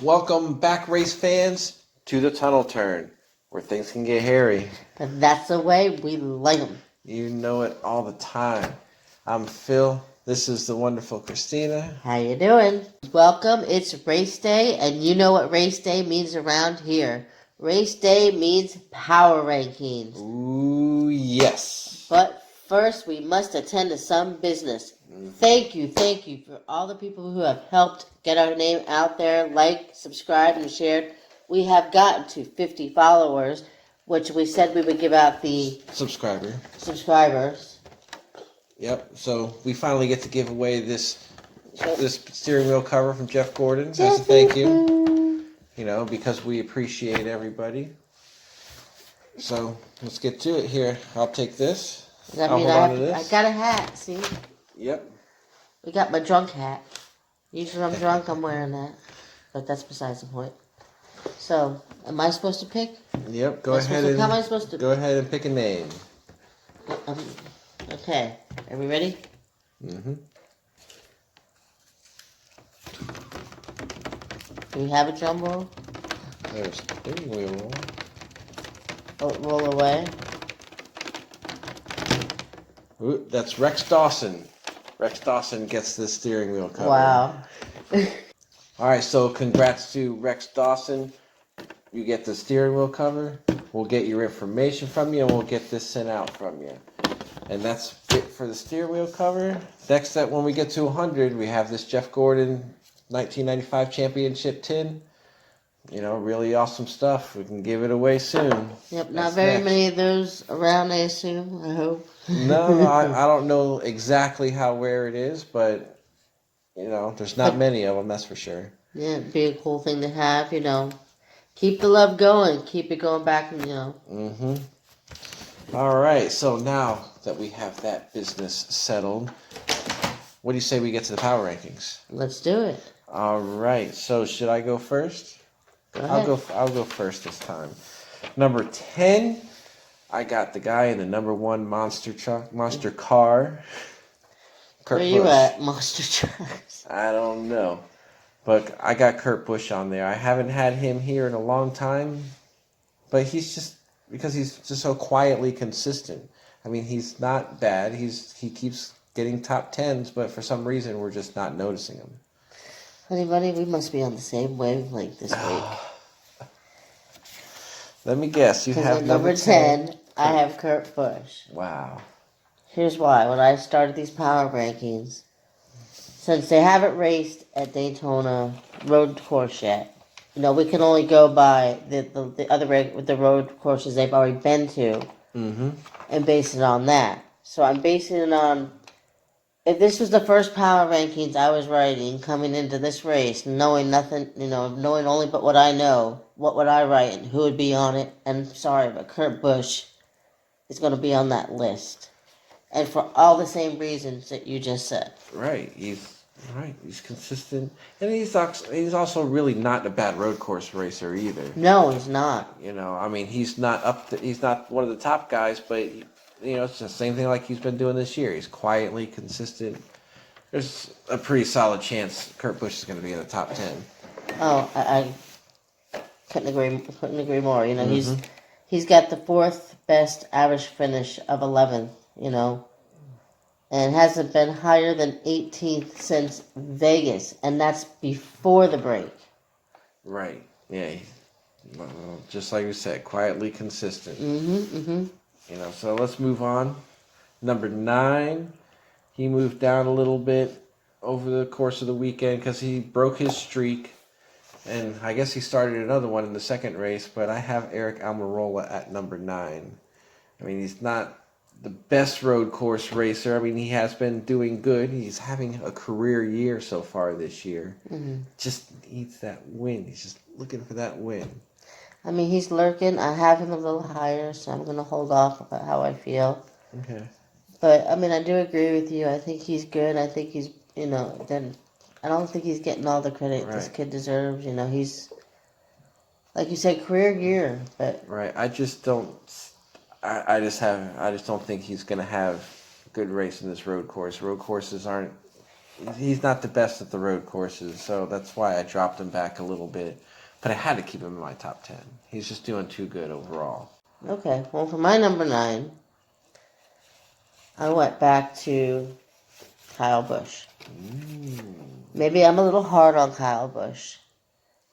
Welcome back, race fans, to the tunnel turn, where things can get hairy. And that's the way we like them. You know it all the time. I'm Phil. This is the wonderful Christina. How you doing? Welcome. It's race day, and you know what race day means around here. Race day means power rankings. Ooh, yes. But first, we must attend to some business. Thank you for all the people who have helped get our name out there, liked, subscribed, and shared. We have gotten to 50 followers, which we said we would give out the subscribers. Yep, so we finally get to give away this steering wheel cover from Jeff Gordon as a thank you. You know, because we appreciate everybody. So let's get to it here. I'll take this. I got a hat, see? Yep. We got my drunk hat. Usually when I'm drunk, I'm wearing that. But that's besides the point. So, am I supposed to pick? Yep, go ahead and pick a name. Okay, are we ready? Mm-hmm. Do we have a drum roll? There's a steering wheel roll. Oh, roll away. Ooh, that's Rex Dawson. Rex Dawson gets the steering wheel cover. Wow. All right, so congrats to Rex Dawson. You get the steering wheel cover. We'll get your information from you, and we'll get this sent out from you. And that's it for the steering wheel cover. Next up, when we get to 100, we have this Jeff Gordon 1995 championship tin. You know, really awesome stuff. We can give it away soon. Yep, not very many of those around, I assume, I hope. No, I don't know exactly how rare it is, but, you know, there's not many of them, that's for sure. Yeah, it'd be a cool thing to have, you know. Keep the love going. Keep it going back, you know. Mm-hmm. All right, so now that we have that business settled, what do you say we get to the power rankings? Let's do it. All right, so should I go first? Go ahead. I'll go first this time. Number 10, I got the guy in the number 1 monster car. Kurt Where you Busch. at, monster trucks? I don't know. But I got Kurt Busch on there. I haven't had him here in a long time. But he's just so quietly consistent. I mean, he's not bad. He keeps getting top 10s, but for some reason we're just not noticing him. Honey bunny, we must be on the same wavelength this week. Let me guess. You have number 10. I have Kurt Busch. Wow. Here's why. When I started these power rankings, since they haven't raced at Daytona road course yet, you know, we can only go by the other the road courses they've already been to, and base it on that. So I'm basing it on, if this was the first power rankings I was writing coming into this race, knowing nothing, you know, knowing only but what I know, what would I write and who would be on it? And sorry, but Kurt Busch is going to be on that list. And for all the same reasons that you just said. Right. He's consistent. And he's also really not a bad road course racer either. No, he's not. You know, I mean, he's not one of the top guys, but you know, it's the same thing like he's been doing this year. He's quietly consistent. There's a pretty solid chance Kurt Busch is going to be in the top 10. Oh, I couldn't agree more. You know, he's got the 4th best average finish of 11th, you know, and hasn't been higher than 18th since Vegas, and that's before the break. Right. Yeah. Just like you said, quietly consistent. You know, so let's move on. Number 9, he moved down a little bit over the course of the weekend because he broke his streak. And I guess he started another one in the second race, but I have Eric Almirola at number 9. I mean, he's not the best road course racer. I mean, he has been doing good. He's having a career year so far this year. Just needs that win. He's just looking for that win. I mean, he's lurking. I have him a little higher, so I'm going to hold off about how I feel. Okay. But, I mean, I do agree with you. I think he's good. I think he's, you know, I don't think he's getting all the credit this kid deserves. You know, he's, like you said, career year. But right. I just don't I just don't think he's going to have a good race in this road course. Road courses aren't. He's not the best at the road courses, so that's why I dropped him back a little bit. But I had to keep him in my top 10. He's just doing too good overall. Okay, well, for my number 9, I went back to Kyle Busch. Maybe I'm a little hard on Kyle Busch.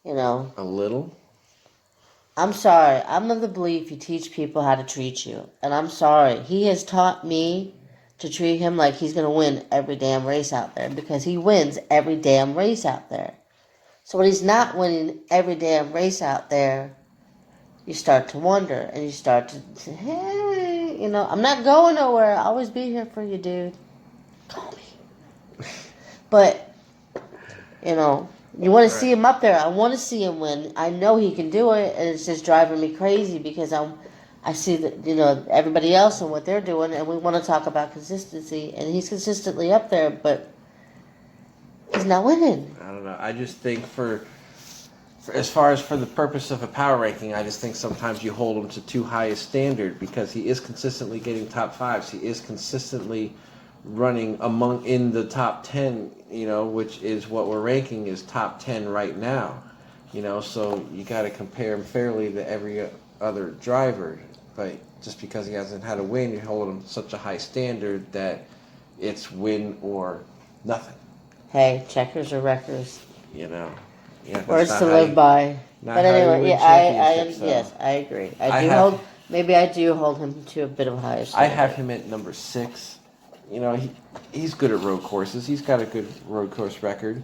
You know, A little? I'm sorry. I'm of the belief you teach people how to treat you. And I'm sorry. He has taught me to treat him like he's going to win every damn race out there, because he wins every damn race out there. So when he's not winning every damn race out there, you start to wonder, and you start to say, hey, you know, I'm not going nowhere. I'll always be here for you, dude. Call me. But, you know, you want to see him up there. I want to see him win. I know he can do it, and it's just driving me crazy because I see that, you know, everybody else and what they're doing, and we want to talk about consistency, and he's consistently up there, but he's not winning. I don't know. I just think for as far as for the purpose of a power ranking, I just think sometimes you hold him to too high a standard because he is consistently getting top 5s. He is consistently running in the top 10, you know, which is what we're ranking is top 10 right now. You know, so you got to compare him fairly to every other driver. But just because he hasn't had a win, you hold him to such a high standard that it's win or nothing. Hey, checkers or wreckers. You know. Yeah, words to live by. But anyway, yeah, yes, I agree. Maybe I do hold him to a bit of a higher standard. I have him at number 6. You know, he's good at road courses. He's got a good road course record.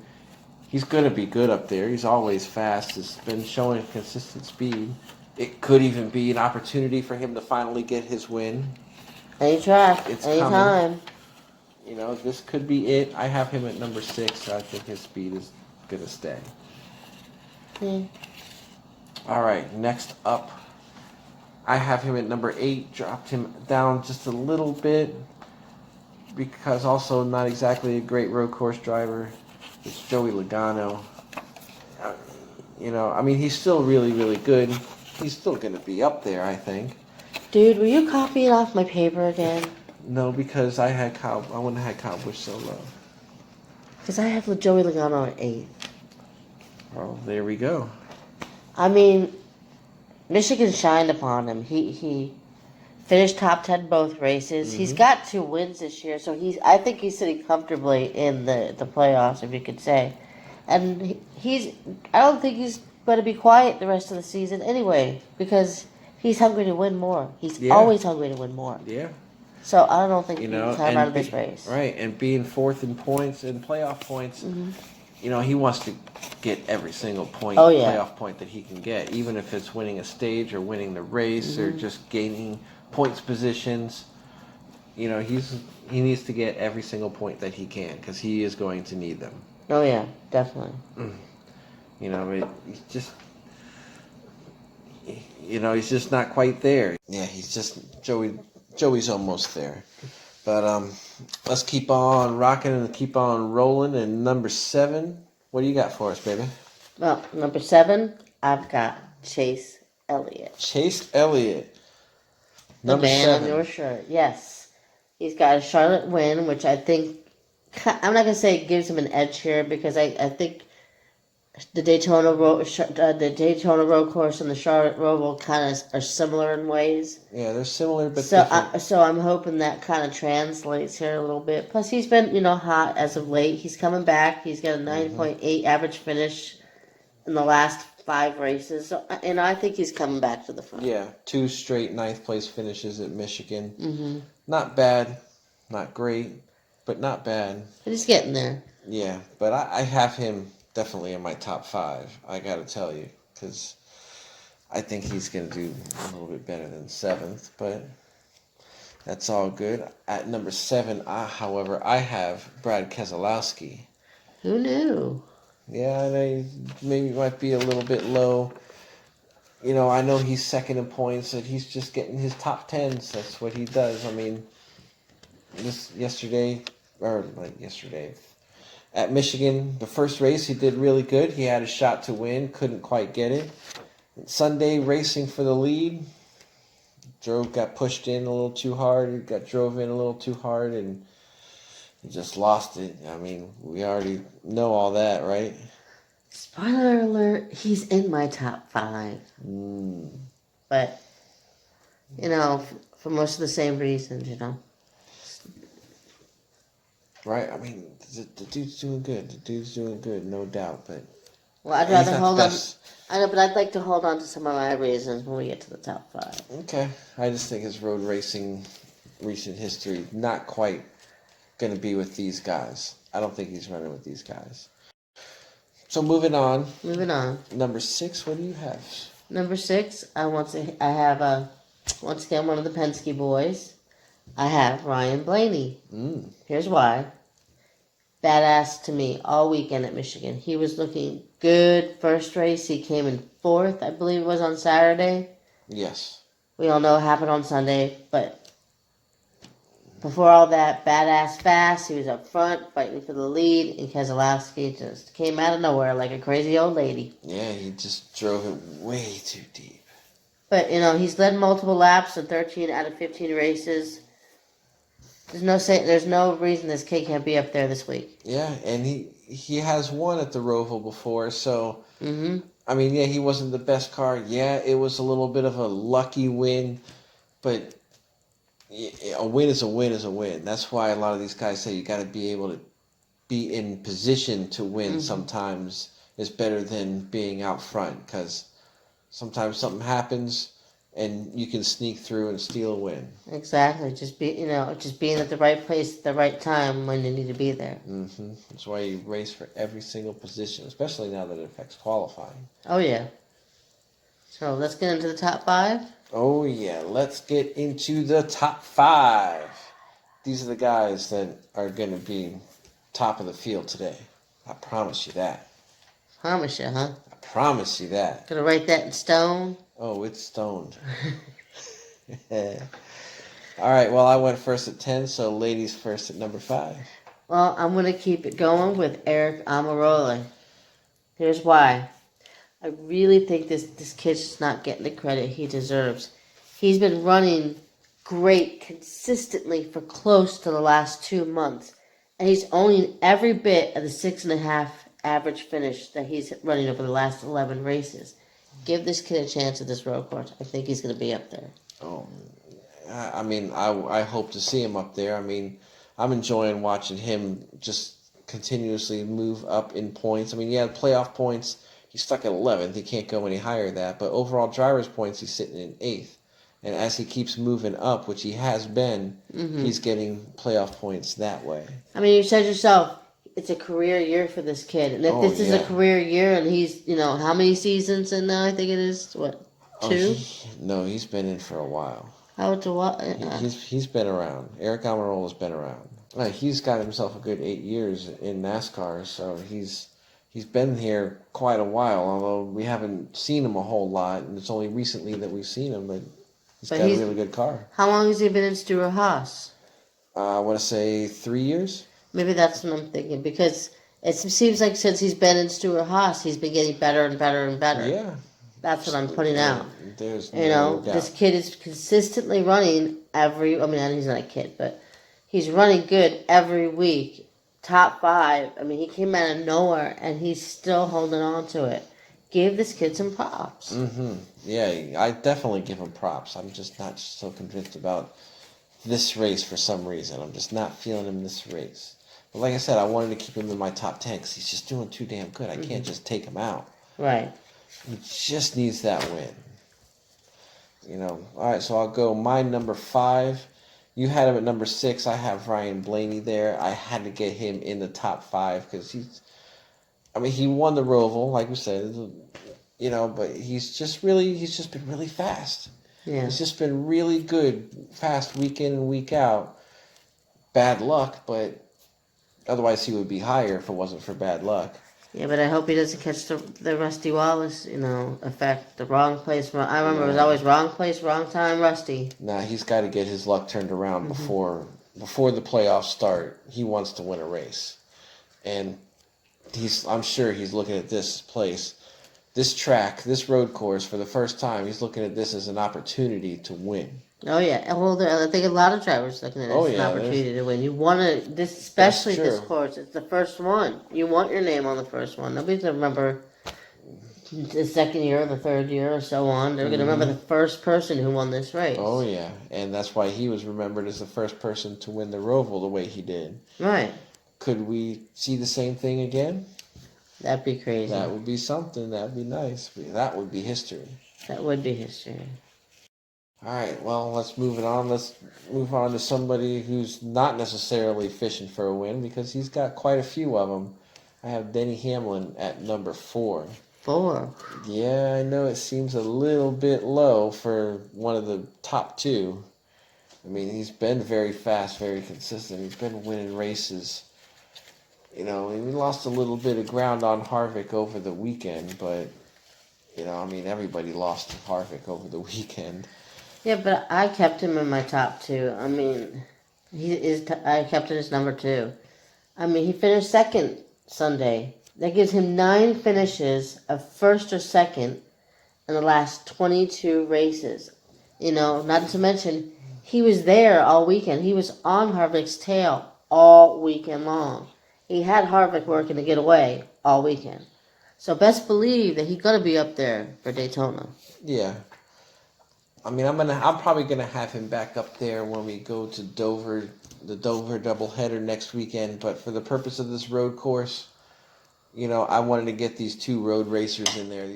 He's going to be good up there. He's always fast. He's been showing consistent speed. It could even be an opportunity for him to finally get his win. Any track, anytime. You know, this could be it. I have him at number 6. I think his speed is going to stay. All right, next up, I have him at number 8. Dropped him down just a little bit because also not exactly a great road course driver. It's Joey Logano. You know, I mean, he's still really, really good. He's still going to be up there, I think. Dude, were you copying off my paper again? No, because I wouldn't have had Kyle Busch so low. Because I have Joey Logano at 8. Well, there we go. I mean, Michigan shined upon him. He finished top 10 both races. Mm-hmm. He's got 2 wins this year, so I think he's sitting comfortably in the playoffs, if you could say. And I don't think he's going to be quiet the rest of the season anyway, because he's hungry to win more. He's always hungry to win more. Yeah. So I don't think he's time out of this race. Right, and being 4th in points and playoff points, you know, he wants to get every single playoff point that he can get, even if it's winning a stage or winning the race or just gaining points positions. You know, he needs to get every single point that he can because he is going to need them. Oh yeah, definitely. You know, he's just, you know, he's just not quite there. Yeah, he's just Joey's almost there. But let's keep on rocking and keep on rolling. And number 7, what do you got for us, baby? Well, number 7, I've got Chase Elliott. Chase Elliott. The man on your shirt, yes. He's got a Charlotte win, which I think, I'm not going to say it gives him an edge here, because I think the Daytona road course and the Charlotte road kind of are similar in ways. Yeah, they're similar, but different. So I'm hoping that kind of translates here a little bit. Plus, he's been, you know, hot as of late. He's coming back. He's got a 9.8 average finish in the last 5 races. So, and I think he's coming back to the front. Yeah, 2 straight 9th place finishes at Michigan. Mm-hmm. Not bad, not great, but not bad. But he's getting there. Yeah, but I have him definitely in my top 5, I got to tell you, because I think he's going to do a little bit better than 7th, but that's all good. At number 7, however, I have Brad Keselowski. Who knew? Yeah, I know maybe it might be a little bit low. You know, I know he's 2nd in points, and he's just getting his top 10s. That's what he does. I mean, yesterday, at Michigan, the first race, he did really good. He had a shot to win, couldn't quite get it. Sunday, racing for the lead, got pushed in a little too hard. He got drove in a little too hard, and he just lost it. I mean, we already know all that, right? Spoiler alert, he's in my top 5. But, for most of the same reasons. Right? I mean, the dude's doing good. The dude's doing good, no doubt. But Well, I'd he's rather not hold the on. best. I know, but I'd like to hold on to some of my reasons when we get to the top 5. Okay. I just think his road racing recent history not quite going to be with these guys. I don't think he's running with these guys. So moving on. Moving on. Number 6, what do you have? Number 6, I have once again one of the Penske boys. I have Ryan Blaney. Here's why. Badass to me all weekend at Michigan. He was looking good. First race, he came in 4th, I believe it was on Saturday. Yes. We all know what happened on Sunday, but before all that, badass fast. He was up front fighting for the lead, and Keselowski just came out of nowhere like a crazy old lady. Yeah, he just drove it way too deep. But, he's led multiple laps in 13 out of 15 races. There's no reason this kid can't be up there this week. Yeah, and he has won at the Roval before, so I mean, yeah, he wasn't the best car. Yeah, it was a little bit of a lucky win, but a win is a win is a win. That's why a lot of these guys say you got to be able to be in position to win. Sometimes is better than being out front, because sometimes something happens and you can sneak through and steal a win. Exactly. Just being at the right place at the right time when you need to be there. That's why you race for every single position, especially now that it affects qualifying. Oh, yeah. So let's get into the top 5. Oh, yeah. Let's get into the top 5. These are the guys that are going to be top of the field today. I promise you that. Promise you, huh? I promise you that. Gonna write that in stone? Oh, it's stoned. All right, well, I went first at 10, so ladies first at number 5. Well, I'm gonna keep it going with Eric Almirola. Here's why. I really think this kid's just not getting the credit he deserves. He's been running great consistently for close to the last 2 months, and he's owning every bit of the 6.5 average finish that he's running over the last 11 races. Give this kid a chance at this road course. I think he's going to be up there. Oh, I mean, I hope to see him up there. I mean, I'm enjoying watching him just continuously move up in points. I mean, yeah, playoff points, he's stuck at 11th. He can't go any higher than that. But overall driver's points, he's sitting in 8th. And as he keeps moving up, which he has been, he's getting playoff points that way. I mean, you said yourself, it's a career year for this kid. And if this is a career year and he's, how many seasons in now? I think it is, 2? No, he's been in for a while. How to what? He's been around. Eric Almirola's been around. He's got himself a good 8 years in NASCAR, so he's been here quite a while, although we haven't seen him a whole lot, and it's only recently that we've seen him, but he's got a really good car. How long has he been in Stewart-Haas? I want to say 3 years. Maybe that's what I'm thinking, because it seems like since he's been in Stewart-Haas, he's been getting better and better and better. Yeah. That's what I'm putting out. There's no doubt. This kid is consistently running he's not a kid, but he's running good every week. Top 5. I mean, he came out of nowhere, and he's still holding on to it. Give this kid some props. Yeah, I definitely give him props. I'm just not so convinced about this race for some reason. I'm just not feeling him this race. But like I said, I wanted to keep him in my top 10 because he's just doing too damn good. I can't just take him out. Right. He just needs that win. All right, so I'll go my number 5. You had him at number 6. I have Ryan Blaney there. I had to get him in the top 5 because he won the Roval, like we said, but he's just been really fast. Yeah. He's just been really good, fast week in and week out. Bad luck, but otherwise he would be higher if it wasn't for bad luck. Yeah, but I hope he doesn't catch the Rusty Wallace, effect. The wrong place. I remember it was always wrong place, wrong time, Rusty. Nah, he's got to get his luck turned around before the playoffs start. He wants to win a race. And I'm sure he's looking at this place. this track, this road course, for the first time, he's looking at this as an opportunity to win. Oh yeah, well, I think a lot of drivers looking at it as an opportunity to win. You want to, especially this course. It's the first one. You want your name on the first one. Nobody's gonna remember the second year, or the third year, or so on. They're gonna remember the first person who won this race. Oh yeah, and that's why he was remembered as the first person to win the Roval the way he did. Right. Could we see the same thing again? That'd be crazy. That would be something. That'd be nice. That would be history. That would be history. All right, well, let's move it on. Let's move on to somebody who's not necessarily fishing for a win because he's got quite a few of them. I have Denny Hamlin at number 4. 4? Yeah, I know it seems a little bit low for one of the top 2. I mean, he's been very fast, very consistent. He's been winning races. You know, he lost a little bit of ground on Harvick over the weekend, but, you know, I mean, everybody lost to Harvick over the weekend. Yeah, but I kept him in my top 2. I mean, I kept him as number 2. I mean, he finished second Sunday. That gives him 9 finishes of first or second in the last 22 races. You know, not to mention, he was there all weekend. He was on Harvick's tail all weekend long. He had Harvick working to get away all weekend. So best believe that he's going to be up there for Daytona. Yeah. I mean, I'm probably gonna have him back up there when we go to Dover, the Dover doubleheader next weekend. But for the purpose of this road course, you know, I wanted to get these 2 road racers in there.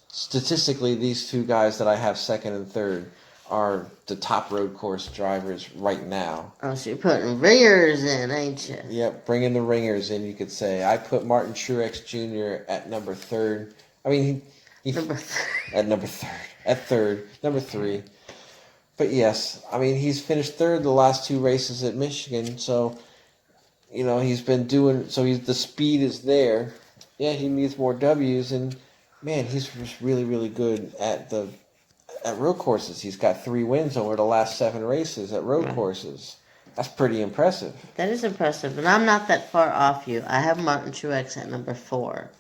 Statistically, these 2 guys that I have second and third are the top road course drivers right now. Oh, so you're putting ringers in, ain't you? Yep, bringing the ringers in, you could say. I put Martin Truex Jr. at number 3rd. I mean, number 3. But yes, I mean, he's finished 3rd the last 2 races at Michigan, so, you know, he's been doing, so the speed is there. Yeah, he needs more W's, and man, he's just really, really good at road courses. He's got 3 wins over the last 7 races at road courses. That's pretty impressive. That is impressive, and I'm not that far off you. I have Martin Truex at number 4.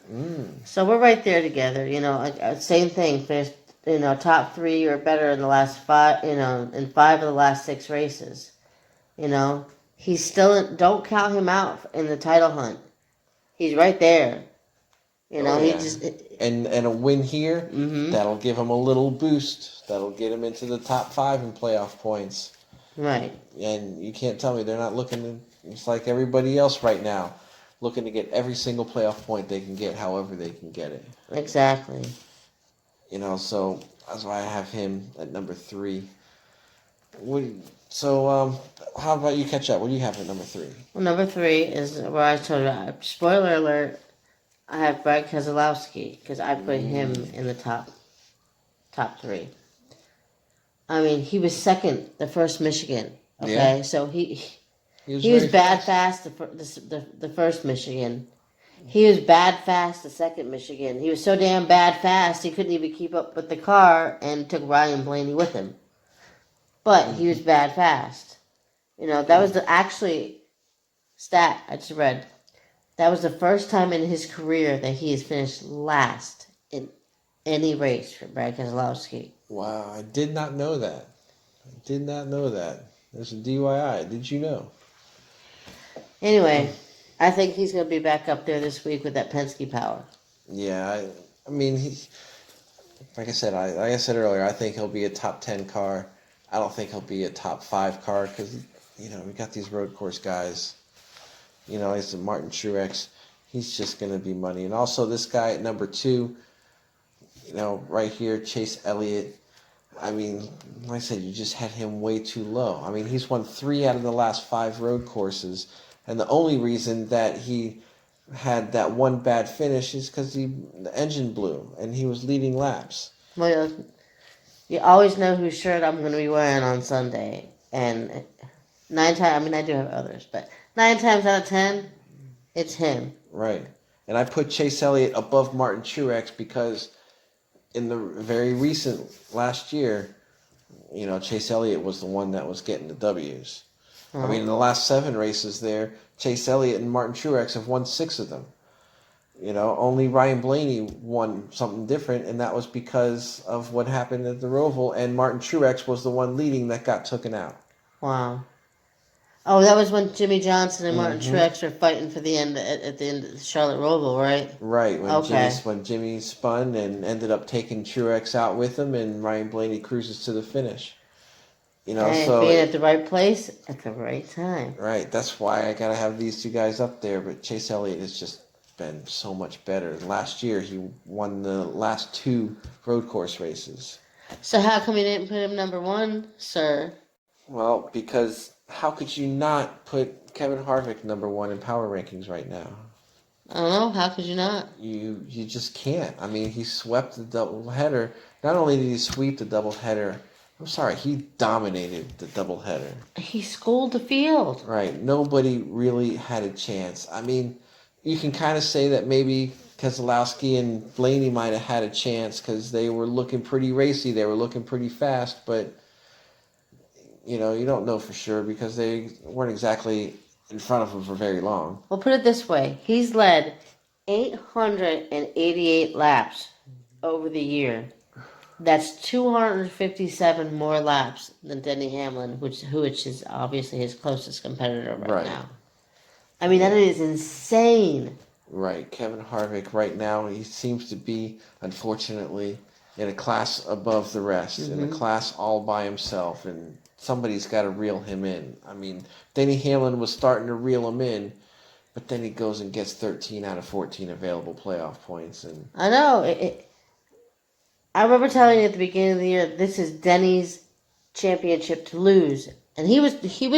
So we're right there together. You know, same thing. Finished, you know, top 3 or better in the last 5. You know, in 5 of the last 6 races. You know, he's still. Don't count him out in the title hunt. He's right there. You know, he just. And a win here, that'll give him a little boost. That'll get him into the top 5 in playoff points. Right. And you can't tell me they're not looking to, it's like everybody else right now, looking to get every single playoff point they can get, however they can get it. Exactly. You know, so that's why I have him at number 3. How about you catch up? What do you have at number 3? Well, number 3 is where I told you, spoiler alert, I have Brad Keselowski, because I put him in the top 3. I mean, he was second the first Michigan. Okay, yeah. So he was bad fast the first Michigan. He was bad fast the second Michigan. He was so damn bad fast he couldn't even keep up with the car and took Ryan Blaney with him. But he was bad fast. You know, that was the stat I just read. That was the first time in his career that he has finished last in any race for Brad Keselowski. Wow, I did not know that. There's a DYI. Did you know? Anyway, I think he's going to be back up there this week with that Penske power. Yeah, I mean, like I said earlier, I think he'll be a top 10 car. I don't think he'll be a top 5 car because, you know, we got these road course guys. You know, he's Martin Truex. He's just going to be money. And also this guy at number 2, you know, right here, Chase Elliott. I mean, like I said, you just had him way too low. I mean, he's won 3 out of the last 5 road courses. And the only reason that he had that one bad finish is because the engine blew and he was leading laps. Well, you always know whose shirt I'm going to be wearing on Sunday. And 9 times, I mean, I do have others, but 9 times out of 10, it's him. Right. And I put Chase Elliott above Martin Truex because in the very recent last year, you know, Chase Elliott was the one that was getting the W's. I mean, in the last 7 races there, Chase Elliott and Martin Truex have won 6 of them. Only Ryan Blaney won something different, and that was because of what happened at the Roval, and Martin Truex was the one leading that got taken out. Wow. Oh, that was when Jimmy Johnson and Martin Mm-hmm. Truex were fighting for the end at the end of the Charlotte Roval, right? Right, Okay. when Jimmy spun and ended up taking Truex out with him, and Ryan Blaney cruises to the finish. And being at the right place at the right time. Right, that's why I gotta have these two guys up there. But Chase Elliott has just been so much better. Last year, he won the last 2 road course races. So how come you didn't put him number 1, sir? Well, because how could you not put Kevin Harvick number 1 in power rankings right now? I don't know. How could you not? You just can't. I mean, he swept the doubleheader. Not only did he sweep the doubleheader, I'm sorry, he dominated the doubleheader. He schooled the field. Right. Nobody really had a chance. I mean, you can kind of say that maybe Keselowski and Blaney might have had a chance because they were looking pretty racy. They were looking pretty fast, but you don't know for sure because they weren't exactly in front of him for very long. Well, put it this way. He's led 888 laps over the year. That's 257 more laps than Denny Hamlin, which is obviously his closest competitor right now. I mean, that is insane. Right. Kevin Harvick right now, he seems to be, unfortunately, in a class above the rest, in a class all by himself, and somebody's got to reel him in. I mean, Denny Hamlin was starting to reel him in, but then he goes and gets 13 out of 14 available playoff points. And I know. I remember telling you at the beginning of the year, this is Denny's championship to lose, and he was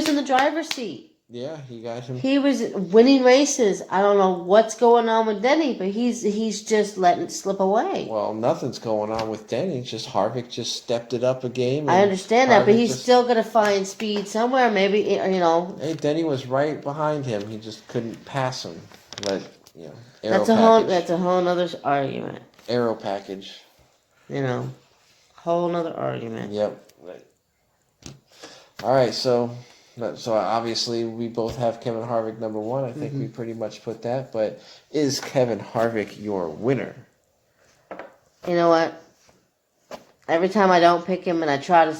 in the driver's seat. Yeah, he got him. He was winning races. I don't know what's going on with Denny, but he's just letting it slip away. Well, nothing's going on with Denny. Just Harvick just stepped it up a game. I understand that, but he's still going to find speed somewhere. Maybe Hey, Denny was right behind him. He just couldn't pass him. But that's a whole other argument. Aero package. Whole nother argument. Yep. All right, so obviously we both have Kevin Harvick number 1. I think we pretty much put that. But is Kevin Harvick your winner? You know what? Every time I don't pick him, and I try to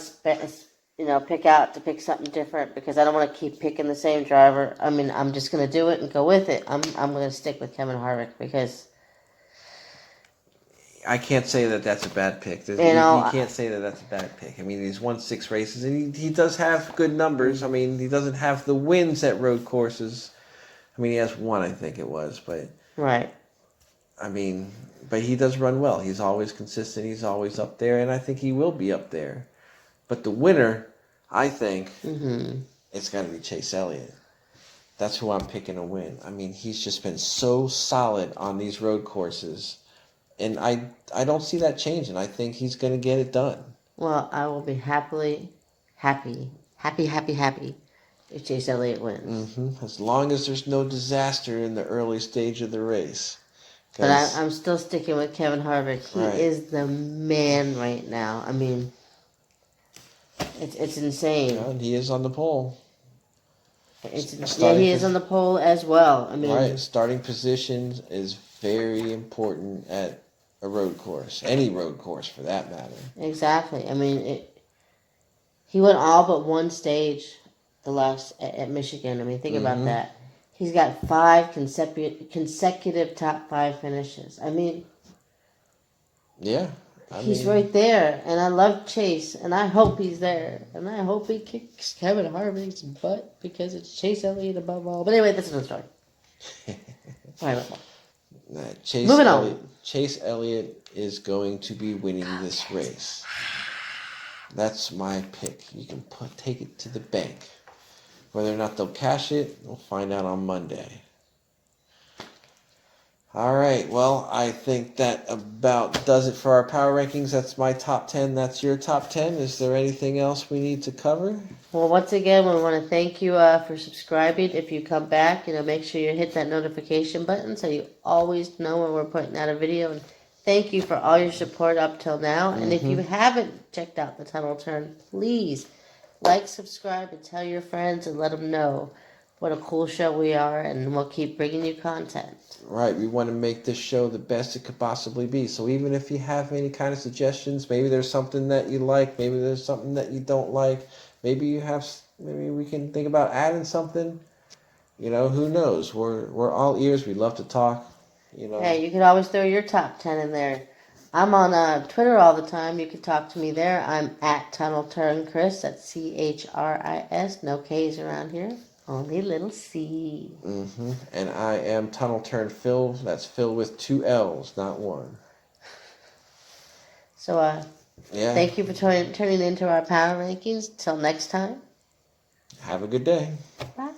pick something different because I don't want to keep picking the same driver. I mean, I'm just going to do it and go with it. I'm going to stick with Kevin Harvick because I can't say that that's a bad pick. You can't say that that's a bad pick. I mean, he's won 6 races, and he does have good numbers. I mean, he doesn't have the wins at road courses. I mean, he has 1, I think it was, but right. I mean, but he does run well. He's always consistent. He's always up there, and I think he will be up there. But the winner, I think, it's got to be Chase Elliott. That's who I'm picking to win. I mean, he's just been so solid on these road courses. And I don't see that changing. I think he's going to get it done. Well, I will be happy if Chase Elliott wins. As long as there's no disaster in the early stage of the race. But I'm still sticking with Kevin Harvick. He is the man right now. I mean, it's insane. Yeah, he is on the pole. He is on the pole as well. I mean, starting position is very important at a road course, any road course for that matter. Exactly. I mean, he went all but one stage at Michigan. I mean, think about that. He's got 5 consecutive top 5 finishes. I mean, he's right there, and I love Chase, and I hope he's there, and I hope he kicks Kevin Harvick's butt because it's Chase Elliott above all. But anyway, that's another story. Moving on. Chase Elliott is going to be winning this race. That's my pick. You can take it to the bank. Whether or not they'll cash it, we'll find out on Monday. All right, well, I think that about does it for our power rankings. That's my top 10. That's your top 10. Is there anything else we need to cover? Well, once again, we want to thank you for subscribing. If you come back, make sure you hit that notification button so you always know when we're putting out a video. And thank you for all your support up till now. And if you haven't checked out the Tunnel Turn, please like, subscribe, and tell your friends and let them know what a cool show we are, and we'll keep bringing you content. Right, we want to make this show the best it could possibly be. So even if you have any kind of suggestions, maybe there's something that you like, maybe there's something that you don't like, maybe we can think about adding something. Who knows? We're all ears. We love to talk. Hey, you can always throw your top 10 in there. I'm on Twitter all the time. You can talk to me there. I'm at Tunnel Turn Chris. That's CHRIS. No K's around here. Only little C. And I am Tunnel Turn Phil. That's Phil with 2 L's, not 1. So, Yeah. thank you for turning into our power rankings. Till next time. Have a good day. Bye.